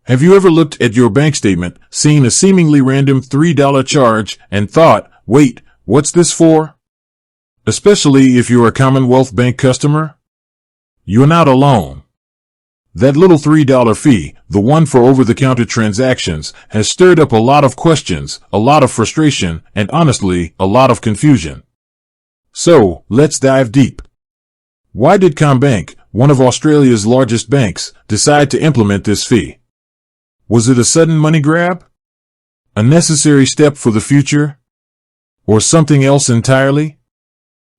Have you ever looked at your bank statement, seen a seemingly random $3 charge, and thought, wait, what's this for? Especially if you're a Commonwealth Bank customer? You're not alone. That little $3 fee, the one for over-the-counter transactions, has stirred up a lot of questions, a lot of frustration, and honestly, a lot of confusion. So, let's dive deep. Why did CommBank, one of Australia's largest banks, decide to implement this fee? Was it a sudden money grab? A necessary step for the future? Or something else entirely?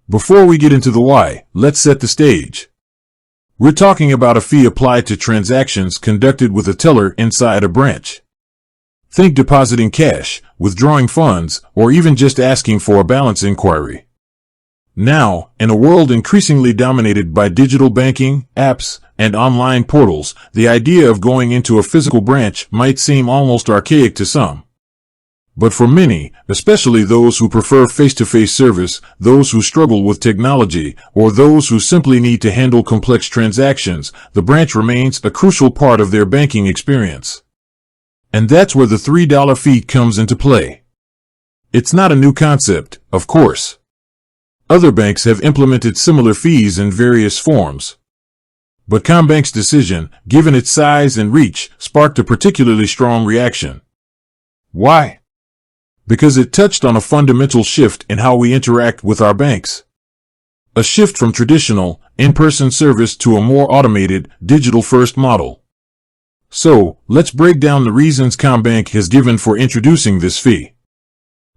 Before we get into the why, let's set the stage. We're talking about a fee applied to transactions conducted with a teller inside a branch. Think depositing cash, withdrawing funds, or even just asking for a balance inquiry. Now, in a world increasingly dominated by digital banking, apps, and online portals, the idea of going into a physical branch might seem almost archaic to some. But for many, especially those who prefer face-to-face service, those who struggle with technology, or those who simply need to handle complex transactions, the branch remains a crucial part of their banking experience. And that's where the $3 fee comes into play. It's not a new concept, of course. Other banks have implemented similar fees in various forms. But CommBank's decision, given its size and reach, sparked a particularly strong reaction. Why? Because it touched on a fundamental shift in how we interact with our banks. A shift from traditional, in-person service to a more automated, digital-first model. So, let's break down the reasons CommBank has given for introducing this fee.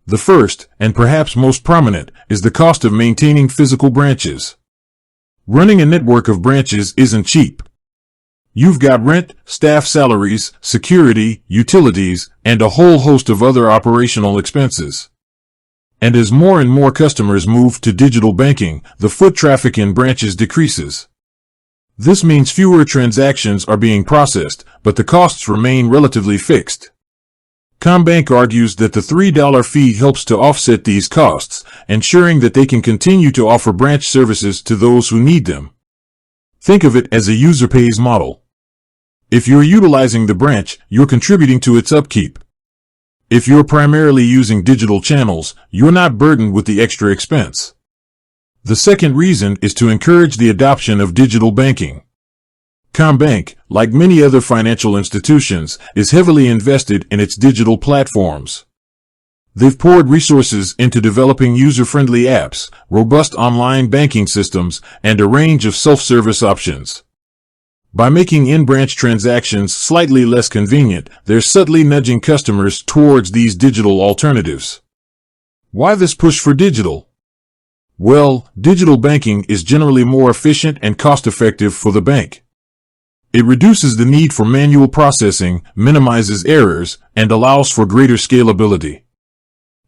The first, and perhaps most prominent, is the cost of maintaining physical branches. Running a network of branches isn't cheap. You've got rent, staff salaries, security, utilities, and a whole host of other operational expenses. And as more and more customers move to digital banking, the foot traffic in branches decreases. This means fewer transactions are being processed, but the costs remain relatively fixed. CommBank argues that the $3 fee helps to offset these costs, ensuring that they can continue to offer branch services to those who need them. Think of it as a user pays model. If you're utilizing the branch, you're contributing to its upkeep. If you're primarily using digital channels, you're not burdened with the extra expense. The second reason is to encourage the adoption of digital banking. CommBank, like many other financial institutions, is heavily invested in its digital platforms. They've poured resources into developing user-friendly apps, robust online banking systems, and a range of self-service options. By making in-branch transactions slightly less convenient, they're subtly nudging customers towards these digital alternatives. Why this push for digital? Well, digital banking is generally more efficient and cost-effective for the bank. It reduces the need for manual processing, minimizes errors, and allows for greater scalability.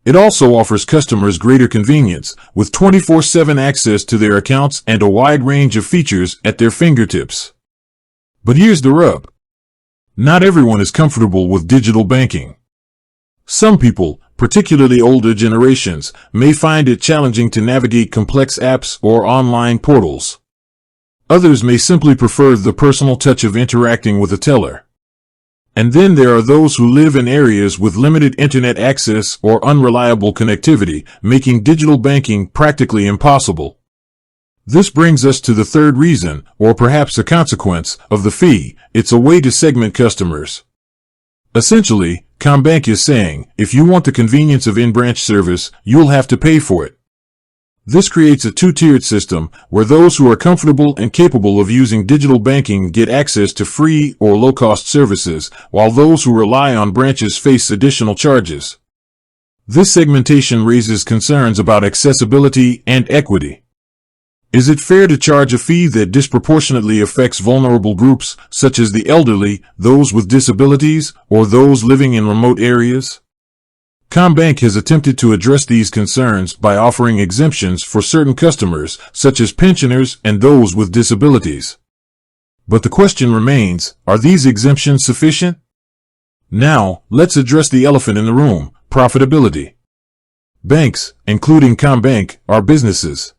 It also offers customers greater convenience, with 24/7 access to their accounts and a wide range of features at their fingertips. But here's the rub. Not everyone is comfortable with digital banking. Some people, particularly older generations, may find it challenging to navigate complex apps or online portals. Others may simply prefer the personal touch of interacting with a teller. And then there are those who live in areas with limited internet access or unreliable connectivity, making digital banking practically impossible. This brings us to the third reason, or perhaps a consequence, of the fee. It's a way to segment customers. Essentially, CommBank is saying, if you want the convenience of in-branch service, you'll have to pay for it. This creates a two-tiered system, where those who are comfortable and capable of using digital banking get access to free or low-cost services, while those who rely on branches face additional charges. This segmentation raises concerns about accessibility and equity. Is it fair to charge a fee that disproportionately affects vulnerable groups, such as the elderly, those with disabilities, or those living in remote areas? CommBank has attempted to address these concerns by offering exemptions for certain customers, such as pensioners and those with disabilities. But the question remains, are these exemptions sufficient? Now, let's address the elephant in the room, profitability. Banks, including CommBank, are businesses.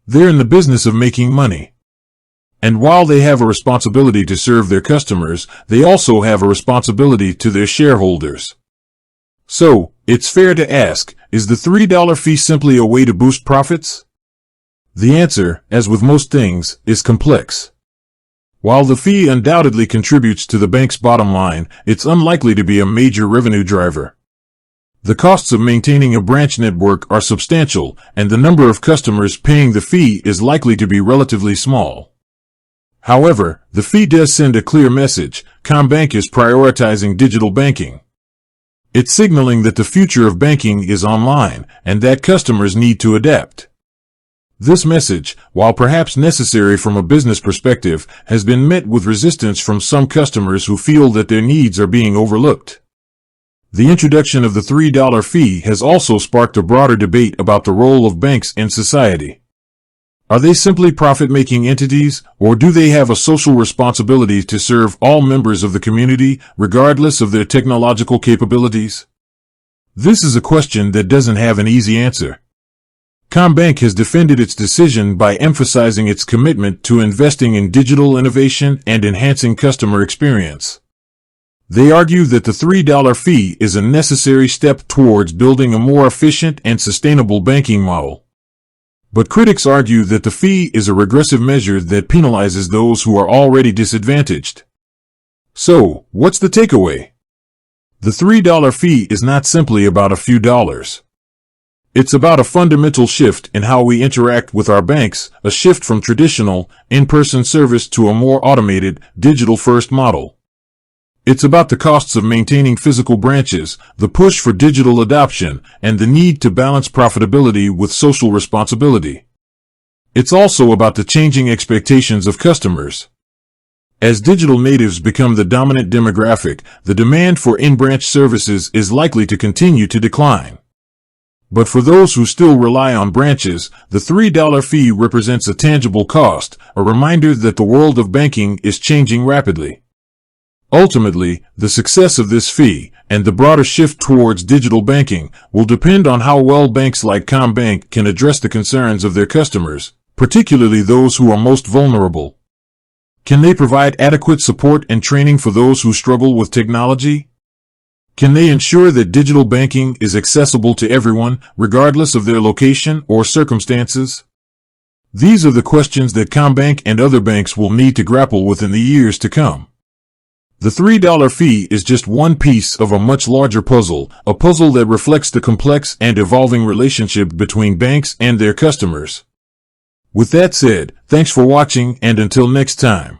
They're in the business of making money. And while they have a responsibility to serve their customers, they also have a responsibility to their shareholders. So, it's fair to ask, is the $3 fee simply a way to boost profits? The answer, as with most things, is complex. While the fee undoubtedly contributes to the bank's bottom line, it's unlikely to be a major revenue driver. The costs of maintaining a branch network are substantial, and the number of customers paying the fee is likely to be relatively small. However, the fee does send a clear message: CommBank is prioritizing digital banking. It's signaling that the future of banking is online, and that customers need to adapt. This message, while perhaps necessary from a business perspective, has been met with resistance from some customers who feel that their needs are being overlooked. The introduction of the $3 fee has also sparked a broader debate about the role of banks in society. Are they simply profit-making entities, or do they have a social responsibility to serve all members of the community, regardless of their technological capabilities? This is a question that doesn't have an easy answer. CommBank has defended its decision by emphasizing its commitment to investing in digital innovation and enhancing customer experience. They argue that the $3 fee is a necessary step towards building a more efficient and sustainable banking model. But critics argue that the fee is a regressive measure that penalizes those who are already disadvantaged. So, what's the takeaway? The $3 fee is not simply about a few dollars. It's about a fundamental shift in how we interact with our banks, a shift from traditional, in-person service to a more automated, digital-first model. It's about the costs of maintaining physical branches, the push for digital adoption, and the need to balance profitability with social responsibility. It's also about the changing expectations of customers. As digital natives become the dominant demographic, the demand for in-branch services is likely to continue to decline. But for those who still rely on branches, the $3 fee represents a tangible cost, a reminder that the world of banking is changing rapidly. Ultimately, the success of this fee, and the broader shift towards digital banking, will depend on how well banks like CommBank can address the concerns of their customers, particularly those who are most vulnerable. Can they provide adequate support and training for those who struggle with technology? Can they ensure that digital banking is accessible to everyone, regardless of their location or circumstances? These are the questions that CommBank and other banks will need to grapple with in the years to come. The $3 fee is just one piece of a much larger puzzle, a puzzle that reflects the complex and evolving relationship between banks and their customers. With that said, thanks for watching, and until next time.